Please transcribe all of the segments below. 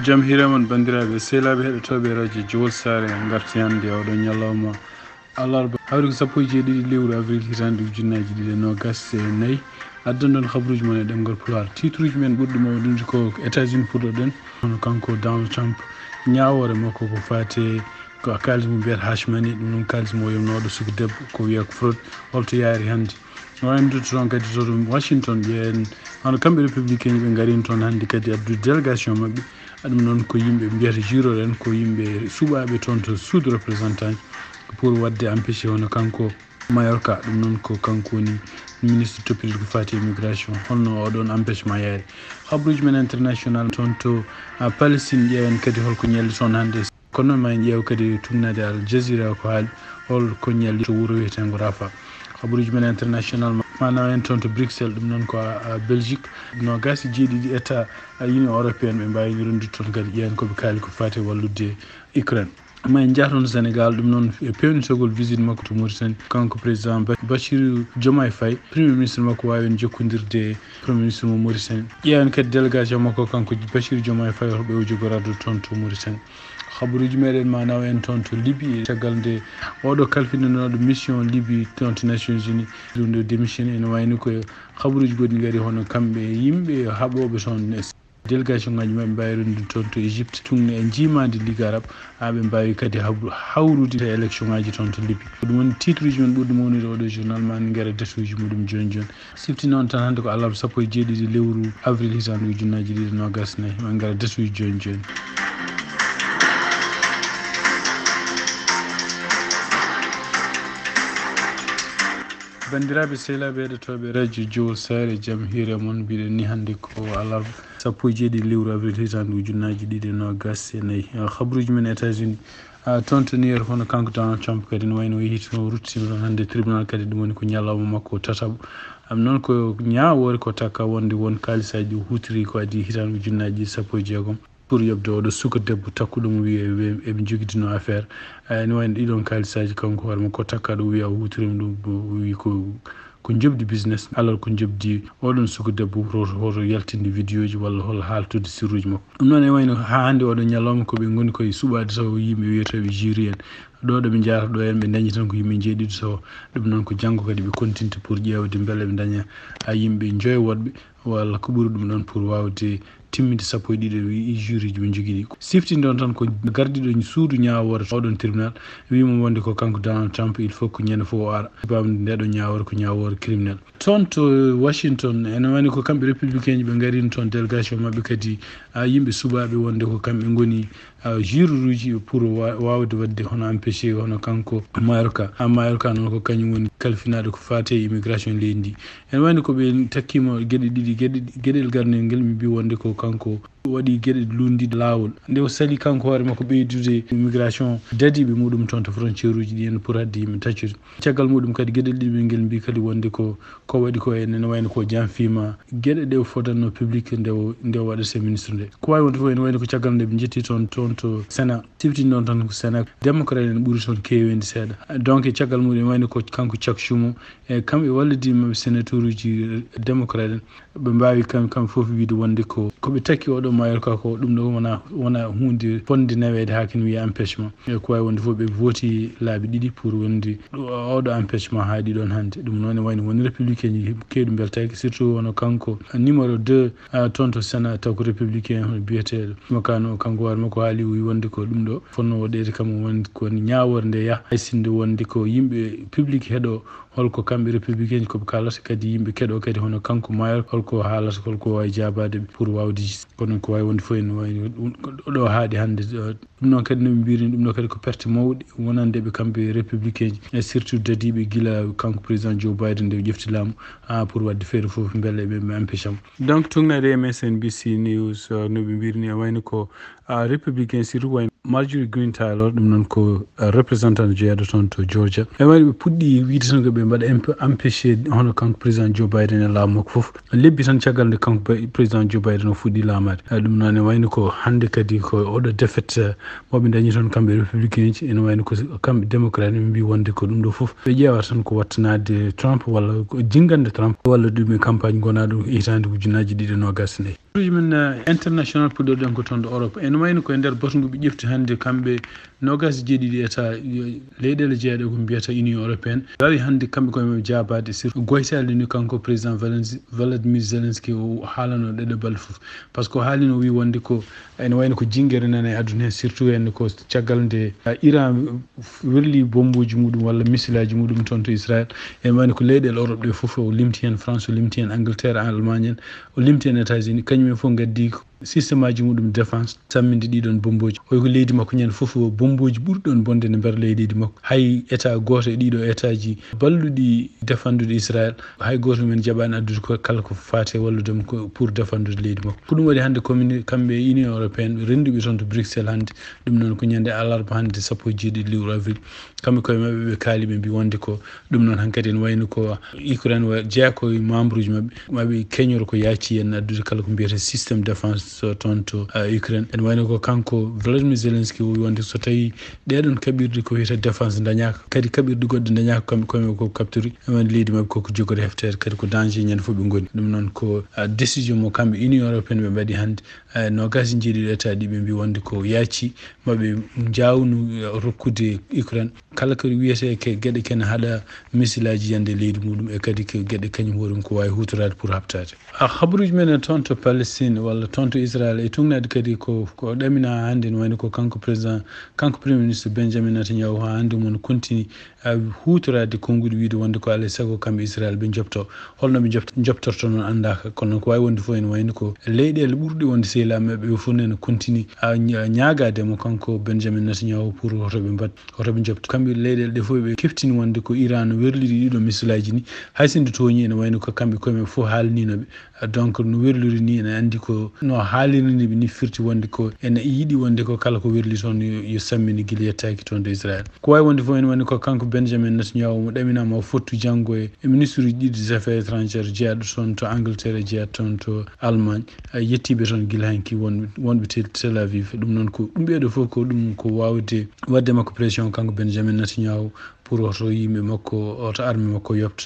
jam hiramon bandiraɓe sehlaɓe heɗotoɓe radio Jowol Sare garti hande oɗo ñalawma alarba hawri ko sappo e jeeɗiɗi lewru avril hitande ujunnaji ɗiɗi e nogas e nayyi addan ɗon habruji mon e ɗemgal pulaar titruji men ɓurɗi mawɗude ko États-Unis puɗɗoɗen hono kanko Donald Trump ñawore makko ko fate ko kalis mo mbiyata hashmani ɗum noon kalis mo yomnoɗo suku debbo ko wiya ko fraude holto yaari hande waynodude toon kadi to Washington ɓen hono kamɓe républicain ɓe garini toon hande kadi addude délégation mabɓe ɗum noon ko yimɓe mbiyata juroɗen ko yimɓe suɓaɓe toon to sud représentant pour wadde empêché hono kanko Mayorka ɗum noon ko kanko woni ministre toppitade ko fati immigration holno oɗon empêchement yaari habruji men international toon to Palestine ƴeewen kadi holko ñalli toon hande kono noon ma en ƴeew kadi tumnade Al Jazeera ko haali holko ñalli to wuuro wiyetengo Rafa habruji men international mana en toon to Bruxelles ɗum noon ko Belgique no gasi jeeɗiɗi état union européenne ɓe mbawi rondude toon kadi ƴeewen koɓe kaali ko fati wallude Ukraine ma en jahtoon Sénégal ɗum noon e pewnitogol visite makko to Mauritanie kanko président Bassirou Diomaye Faye premier ministre makko wawi en jokkodirde premier ministre mo Mauritanie ƴeewen kadi délégation makko kanko Bassirou Diomaye Faye hoɓe o jogoradde toon to Mauritanie habaruji meɗen ma naw en toon to Libye caggal nde oɗo kalfininoɗo mission Libye toon to Nations Unies ɗum démission ene wayno ko habaruji goɗɗi gaari hono kamɓe yimɓe haɓoɓe toon délégation ngaji mabɓe mbawi rendude toon to Égypte tumne e jimade Ligue arabe ɓe mbawi kadi hawrude e élection ngaji toon to Libye ɗum woni titre uji men ɓurɗi mawnude oɗo journal ma en gara desuji muɗum joni joni sifti noon tan hande ko alarba sappo e jeeɗiɗi lewru avril hitande ujunnaji ɗiɗi nogas nayyi en gara desuji joni joni bandiraɓe sehlaɓe heɗotoɓe radio Jowol Sare jaam hiire moon mbiɗen ni hande ko alarba sappo e jeeɗiɗi lewru avril hitande ujunnaji ɗiɗi e nogas e nayyi habruji men États-Unis toon to New York hono kanko Donald Trump kadi no wayno yeehi to ruttima toon hande tribunal kadi ɗum woni ko ñalawma makko tataɓo noon ko ñawore ko takka wonde won kalisaji hutiri ko adi hitande ujunnaji ɗiɗi sappo e jeegom pour yobde oɗo suka debbo takkuɗomo wiye eɓe joguidino affaire ne wayno ɗiɗon kalisaji kanko hoore makko takkaɗo wiya o hutorima ɗum wi ko jobdi business alors ko jobdi oɗon suka debbo hoto yaltinde vidéo ji walla hol haltude sirruji makko ɗum noon e wayno ha hande oɗo ñalawma koɓe goni koye suɓade taw yimɓe wiyetoɓe jury en ɗo ɗoɓe jarata ɗo en ɓe dañi tan ko yimɓe jeeɗiɗo taw ɗum noon ko janggo kadi ɓe continte pour ƴewde beele ɓe daña yimɓe joywoɗɓe walla ko ɓuuri ɗum ɗon pour wawde timminde sappo e ɗiɗi jury ji ɓe jogui ɗi siftinde on tan ko gardiɗo suudu ñawore oɗon tribunal wimo wonde ko kanko Donald Trump il faut ko ñande foof o ara bamde ndeɗo ñawore ko ñawore criminel toon to Washington ene wayno ko kamɓe républicain ji ɓe garini toon délégation mabɓe kadi yimɓe suɓaɓe wonde ko kamɓe goni jururuji pour wawde wadde hono empêché hono kanko Mayorka noon ko kañum woni kalfinaɗo ko fate immigration leydi ndi ene wayno koɓe takkimo gueɗe ɗiɗi gueɗel garnel ngel mi mbi wonde ko kanko waɗi gueɗe lundide lawol nde o sali kanko hoore makko ɓeydude immigration dadiɓe muɗum toon to frontiére uji ɗi en pour hadde yimɓe taccude caggal muɗum kadi gueɗel ɗiɗi ngel mbi kadi wonde ko waɗi ko ene wayno ko janfima gueɗe ɗe fodanno public nde o waɗata ministre nde ko wawi wonde fof ene wayno ko caggal nde ɓe jetti toon to Sénat siftini noon tan ko Sénat démocrate en ɓuuri toon kewende seeɗa donc caggal muɗum ene wayno ko kanko Chuck Schumer e kamɓe wallidimamaɓe sénateur uji démocrate en ɓe mbawi kamɓe foof wiide wonde koɓe takki oɗo Mayorka ko ɗum ɗo wona hunde fonde nawede haken wiya empêchement e ko wawi wonde foof ɓe vooti laabi ɗiɗi pour wonde oɗo empêchement haaɗi ɗon hande ɗum noon e wayno woni républicain ji kewɗi beltaki surtout wono kanko numéro 2 toon to Sénat taw ko républicain hono biyeteɗo makano kanko hoore makko haali wi wonde ko ɗum ɗo fonno waɗede kam wonde ko ñawore nde yaha haysinde wonde ko yimɓe public heeɗo holko kamɓe républicain ji koɓe kalata kadi yimɓe keeɗo kadi hono kanko Mayorka holko haalata holko wawi jabade pour wawde kono ko wawi wonde fof ene wayno ɗo haaɗi hande ɗum noon kadi noɓe mbirini ɗum ɗo kadi ko perte mawɗi wonandeɓe kamɓe républicain ji e surtout dadiɓe guila kanko président Joe Biden nde o ƴefti laamu pour wadde feere foof beele ɓe empêchamo donc tugnade e MSNBC news noɓe mbirini e wayno ko républicain surtout wayno Marjorie Greene Taylor ɗum noon ko représentant jeeyaɗo toon to Georgia e wayno ɓe puɗɗi wiide tan koɓe mbaɗa empêché hono kanko président Joe Biden e laamu makko foof lebbi tan caggal nde kanko président Joe Biden o fuɗɗi laamade ɗum noon e wayno ko hande kadi ko oɗo défaite moɓe dañi toon kamɓe républicain ji ene wayno ko kamɓe démocrate ɓe mbi wonde ko ɗum ɗo foof ɓe ƴeewata tan ko wattanade Trump walla ko jingande Trump walla ɗum e campagne gonaɗo hitande ujunnaji ɗiɗi e nogas nayyi min international puɗɗorɗen ko toon ɗo Europe en wayno koye nder batungu ɓe ƴefti hannde kamɓe nogas jeeɗiɗi état leyɗele jeeɗe ko mbiyata union européenne wawi hannde kamɓe koye maɓe jabade surtout goytade ni kanko président Volodymyr Zelensky o haalano ɗeɗe fof par ce que haalino wi wonde ko ene wayno ko jinguere nana e aduna hen surtout henne ko caggal nde Iran welli bombuji muɗum walla missilaji muɗum toon to Israël ene wayno ko leyɗele Europe ɗe fof o limti hen France o limti hen Angleterre Allemagne en o limti hen États-Unis kañumen fof gaddi systéme aji muɗum défense samminde ɗiɗon bomboji oy ko leydi makko ñande fof bomboji ɓurɗon bonde ne nder leydi makko hay état goto e ɗiɗo état ji balluɗi défendude Israël hay goto men jaɓani addude ko kala ko fate walludemo ko pour défendude leydi makko ko ɗum waɗi hannde kamɓe union européenne ɓe renduɓe toon to Bruxelles hannde ɗum noon ko ñande alarba hannde 17 lewru avril kamɓe koye mabɓe ɓe kaali ɓe mbi wonde ko ɗum noon hankkadi en wayno ko Ukraine jeeya koye membre uji mabɓe maɓe keñoro ko yaaci en addude kala ko mbiyete systéme défense so toon to Ukraine en wayno ko kanko Volodymyr Zelensky o wi wonde so tawi ɗeɗon kaɓirɗe ko wiyete défense dañaka kadi kaɓirɗe goɗɗe dañaka kamɓe koye ko capture en wayno leydi mabɓe koko jogori heftere kadi ko danger ñande fof ɓe goni ɗum noon ko décision mo kamɓe union européenne ɓe mbaɗi hannde nogas jeeɗiɗo état ɗi ɓe mbi wonde ko yaaci maɓe jawnu rokkude Ukraine kala ko wiyete ke gueɗe kene haɗa missilaji yande leydi muɗum e kadi ko gueɗe kañum hoɗum ko wawi hutorade pour habtade habaruji men toon to Palestine walla toon to Israël e tugnade kadi ko ɗamina hannde ne wayno ko kanko premier ministre Benjamin Netanyahu ha hannde mon continue hutorade konngudi wiide wonde ko alay saago kamɓe Israël ɓe jobto holno ɓe jobtorto noon andaka kono noon ko wawi wonde fof ene wayno ko leyɗele ɓurɗe wonde sehilameɓe ɓe fof nene continue ñagademo kanko Benjamin Netanyahu pour hotoɓe jobto kamɓe leyɗele ɗe fof ɓe keftini wonde ko Iran no werliri ɗiɗo missilaji ni hay sinde toñi ene wayno ko kamɓe koyemen fof haalninoɓe donc no werliri ni ene andi ko no haaliriniɓe ni firti wonde ko ene yiiɗi wonde ko kala ko werli toon yo sammini guila yettaki toon de Israël ko wawi wonde fof ene wayno ko kanko Benjamin Netanyahu mo ɗaminama o fottu janggo e ministre uji ɗiɗi des affaires étrangères jeeyaɗo toon to Angleterre jeeyat toon to Allemagne yettiɓe toon guila hanki wonɓe Tel Aviv ɗum noon ko ɗum ɓeɗo fof ko ɗum ko wawde wadde makko pression kanko Benjamin Netanyahu pour oto yimɓe makko oto armé makko yobta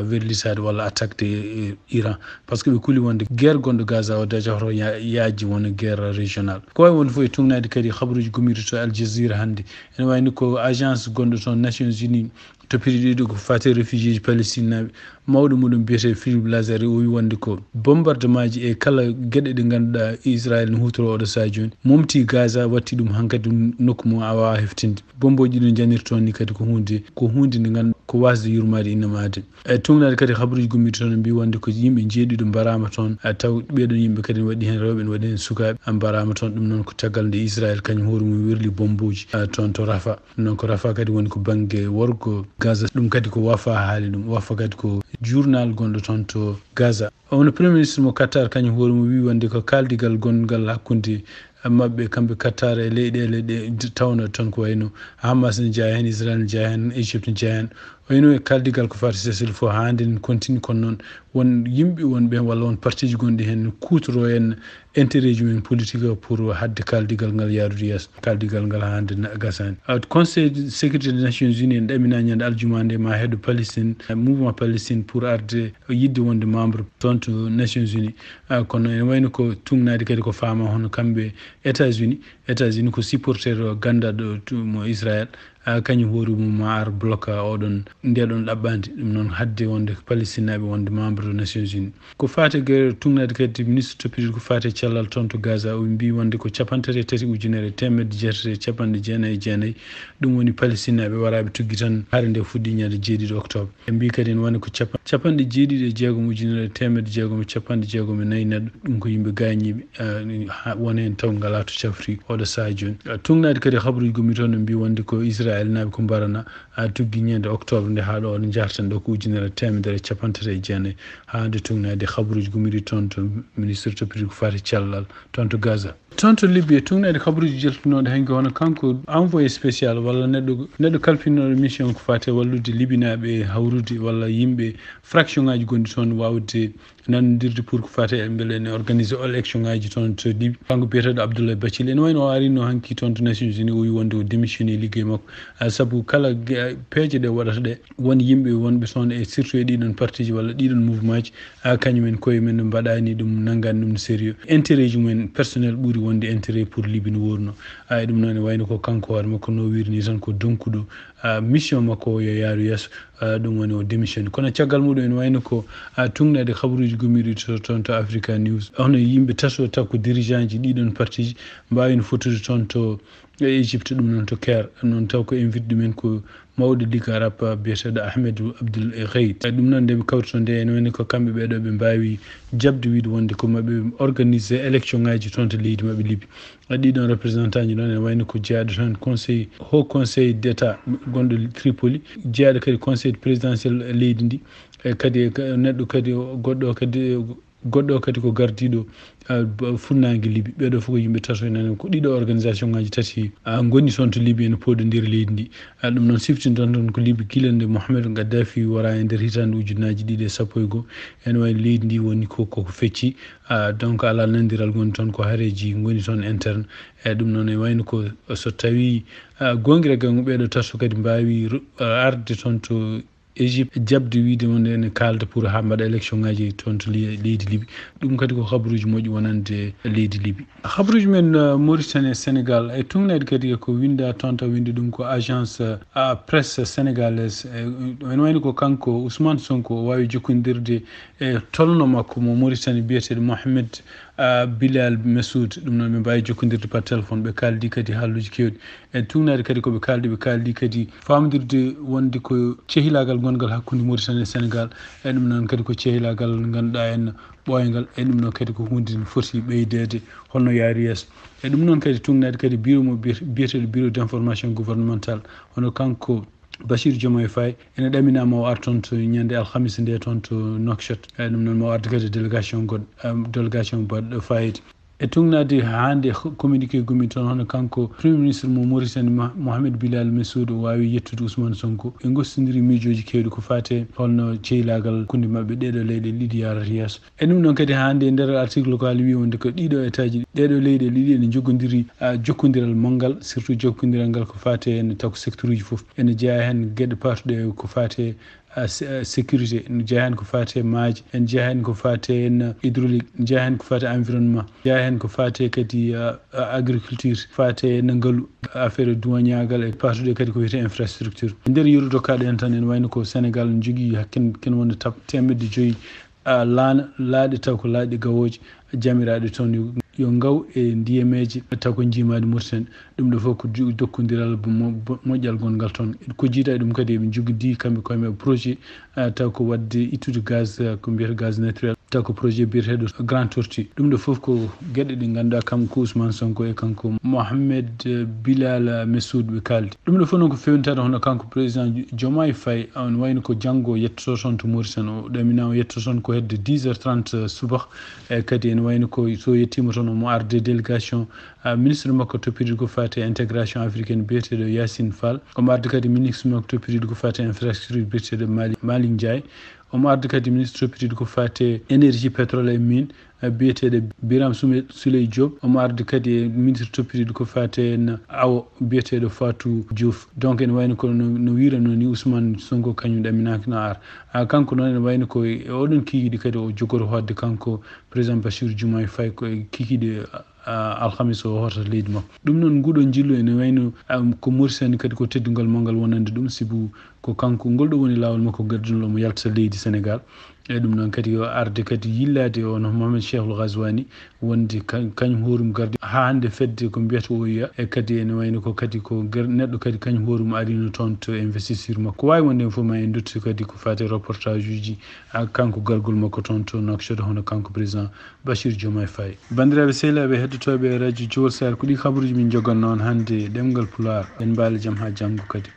werlisade walla attaque de Iran par ce que ɓe kuuli wonde guerre gonɗo Gaza o déjà hoto yaaji wona guerre régional ko wawi wonde fof e tugnade kadi habaruji gomiri to Al Jazeera hannde ene wayno ko agence gonɗo toon Nations Unies to piiɗi ɗiɗo ko fate réfugié ji Palestine naɓe mawɗo muɗum biyete Philippe Lazare o wi wonde ko bombardement ji e kala gueɗe ɗe ganduɗa Israël no hutoro oɗo saha joni momti Gaza watti ɗum hankkadi nokku mum a wawa heftinde bomboji ɗi no janirton ni kadi ko hunde nde ganduɗa ko wasde yurmade innama adem e tugnade kadi habaruji gommiri toon mbi wonde ko yimɓe jeeɗiɗo mbarama toon taw ɓeɗon yimɓe kadi ne waɗi hen rewɓe ne waɗi hen sukaɓe mbarama toon ɗum noon ko caggal nde Israël kañum hoore mum werli bomboji toon to Rafa ɗum noon ko Rafa kadi woni ko banggue worgo Gaza ɗum kadi ko Wafa haali ɗum Wafa kadi ko journal gonɗo toon to Gaza ono premier ministre mo Qatar kañum hoore mum wi wonde ko kaldigal gongal hakkude mabɓe kamɓe Qatar e leyɗele ɗe tawno toon ko wayno Hamas ne jeeya hen Israël ne jeeya hen Égypte ne jeeya hen wayno e kaldigal ko fati sesel fof ha hande ne continue kono noon won yimɓe wonɓe walla won parti ji gonɗi hen kutoro en intérêt ji men politique o pour hadde kaldigal ngal yaarude yeeso kaldigal ngal ha hande gasani conseil de sécurité des nations unies en ɗamina ñande aljuma nde ma heeɗo Palestine mouvement Palestine pour arde yidde wonde membre toon to nations unies kono ene wayno ko tugnade kadi ko fama hono kamɓe États-Unis ko supporter o gandaɗo mo Israël kañum hoore mum ma ar bloca oɗon ndeɗon ɗaɓɓande ɗum noon hadde wonde Palestine naɓe wonde membre des nations unies ko fate guerre tugnade kadi ministre toppitiɗo ko fate cellal toon to Gaza o mbi wonde ko 33,999 ɗum woni Palestine naɓe waraɓe tuggi tan haare nde fuɗɗi ñande 7 octobre ɓe mbi kadi ne wonde ko 76,694 neɗɗo ɗum ko yimɓe gañiɓe wona hen taw ngala to cafri oɗo saha joni tugnade kadi habaruji gommi toon ne mbi wonde ko Israël naɓe ko mbarana tuggi ñande octobre nde ha ɗo oɗo jartan ɗo ko 1,999 ha nde tugnade habaruji gomiri toon to ministre toppitiɗo ko fati cellal toon to Gaza tonto Libye tungnede kabaruji jeltunoɗe hanki hono kanko envoyé spécial walla neɗɗo kalfinoɗo mission ko fate wallude libinaɓe hawrude walla yimɓe fraction ngaji gonɗi toon wawde nanodirde pour ko fate beele ene organisé élection ngaji toon to Libye kanko biyeteɗo Abdoulaye Bathily ene wayno o arino hanki toon to Nations Unies o wi wonde o démissionné ligguey makko saabu kala peeje ɗe waɗata ɗe won yimɓe wonɓe toon e surtout e ɗiɗon partie ji walla ɗiɗon mouvement ji kañumen koye men mbaɗani ɗum nanggani ɗum sérieux intérêt ji mumen personnel ɓuuri wonde intérêt pour Libye no wurno e ɗum noon ne wayno ko kanko hoore makko no wirni tan ko donkuɗo mission makko yo yaaru yeeso ɗum woni o démissionné kono caggal muɗum ene wayno ko tungnade habaruji gommiɗi toon to Africa News hono yimɓe tato taw ko dirigeant ji ɗiɗon partie ji mbawino fottude toon to Égypte ɗum noon to Caire noon taw ko invite ɗumen ko mawɗo ligue arabe biyeteɗo Ahmedou Abdoul Gheit ɗum noon nde ɓe kawrito nde ene wayno ko kamɓe ɓeɗo ɓe mbawi jabde wiide wonde ko maɓe organisé élection ngaji toon to leydi maɓe Libye ɗiɗon représentant ji noon ene wayno ko jeeyaɗo tan conseil haut conseil d' état gonɗo Tripoli jeeyaɗo kadi conseil présidentiel leydi ndi e kadi neɗɗo kadi goɗɗo kadi ko gardiɗo funnague Libye ɓeɗo fof ko yimɓe tato enen ko ɗiɗo organisation ngaji tati gonni toon to Libye ene poɗodira leydi ndi ɗum noon siftintan toon ko Libye gila nde Mouhammad Gaddafi wara e nder hitande ujunnaji ɗiɗi e sappo e goho ene wayno leydi ndi woni koko fecci donc ala nandiral goni toon ko haareji goni toon interne e ɗum noon e wayno ko so tawi gonguira gangu ɓeɗo tato kadi mbawi arde toon to Égypte jabde wiide wonde ene kalda pour ha mbaɗa élection ngaji toon to leydi Libye ɗum kadi ko habaruji moƴƴi wonande leydi Libye habaruji men Mauritanie Sénégal e tungnede kadi ko winda toon taw winde ɗum ko agence presse sénégalaise ene wayno ko kanko Ousmane Sonko o wawi jokkodirde e tolno makko mo Mauritanie biyeteɗo Mohamed Bilal Messoud ɗum noon ɓe mbawi jokkodirde par téléphone ɓe kaldi kadi haalluji kewɗi e tungnade kadi koɓe kaldi kadi famdirde wonde ko cehilagal gongal hakkude Mauritanie e Sénégal e ɗum noon kadi ko cehilagal ganduɗa en ɓoyngal e ɗum noon kadi ko hunde foti ɓeydede holno yaari yeeso e ɗum noon kadi tungnade kadi bureau mo biyeteɗo bureau d' information gouvernemental hono kanko Bachir Diomaye Faye ene ɗaminama o ar toon to ñande alhamisa nde toon to Nouakchott e ɗum noon mo arde kadi délégation goɗɗo délégation baɗɗo fayida e tungnade hande communiqué gummi toon hono kanko premier ministre mo Mauritanie Mohamed Bilal Messoud o wawi yettude Ousmane Sonko e gostodiri miijoji kewɗi ko fate holno cehilagal kunde mabɓe ɗeɗo leyɗe ɗiɗi yarata yeeso e ɗum noon kadi hande nder article ko haali wi wonde ko ɗiɗo état ji ɗeɗo leyɗe ɗiɗi ene joggodiri jokkodiral manggal surtout jokkodiral ngal ko fate ene taw ko secteur uji foof ene jeeya hen gueɗe patuɗe ko fate sécurité ne jeeya hen ko fate maaje en jeeya hen ko fate en hydraulique jeeya hen ko fate environnement jeeya hen ko fate kadi agriculture fate en ngaalu affaire douaniagal e patuɗe kadi ko wiyete infrastructure nder yerudo kaɗo en tan en wayno ko Sénégal ne jogui ken wonde temedde joyyi laaɗe taw ko laaɗe gawoje jamiraɗe toon yo ngaw e ndiyameje taw ko jiimade Mauritanie ɗum ɗo fof ko dokkodiral moƴƴal gongal toon ko jiida e ɗum kadi eɓe joggidi kamɓe koye mabɓe projet taw ko wadde ittude gaz ko mbiyata gaz naturel taw ko projet biyeteɗo Grand Tortue ɗum ɗo fof ko gueɗe ɗe ganduɗa kanko Ousmane Sonko e kanko Mohamed Bilal Messoud ɓe kaldi ɗum ɗo fof noon ko fewnitade hono kanko président Diomaye Faye on wayno ko janggo yettoto toon to Mauritanie o ɗamina o yettoto toon ko hedde 10h30 subah e kadi ene wayno ko so yettima toon omo arde délégation ministre makko toppitiɗo ko fate intégration africaine biyeteɗo Yassine Fall omo arde kadi ministre makko toppitiɗo ko fate infrastructure biyeteɗo Malick Ndiaye omo arde kadi ministre toppitiɗo ko fate énergie pétrole et mine biyeteɗo Biram Souleye Diop omo arde kadi e ministre toppitiɗo ko fate en awo biyeteɗo Fatou Diouf donc ene wayno ko no wirano ni Ousmane Sonko kañum ɗaminaki no ar kanko noon ene wayno ko oɗon kikiɗe kadi o jogoto hodde kanko président Bachir Diomaye Faye ko kikiɗe alhamisa o horta leydi makko ɗum noon nguɗo jillu ene wayno ko Mauritanie kadi ko teddugol manggal wonande ɗum sibu ko kanko ngol ɗo woni lawol makko gardinol mo yalta leydi Sénégal e ɗum noon kadi yo arde kadi yillade ono Mohamed Cheikhul Ghazouani wonde kañum hoorum gardi ha hande fedde ko mbiyata oya e kadi ene wayno ko kadi ko neɗɗo kadi kañum hoorum arino toon to investisseur makko ko wawi wonde hen fof ma en dutti kadi ko fate reportage uji kanko gargol makko toon to Nouakchott hono kanko président Bachir Diomaye Faye bandiraɓe sehilaɓe heddotoɓe radio Jowol Sahel ko ɗi kabaruji min jogonno on hande ɗemgal Pulaar en mbaali jaam ha janggo kadi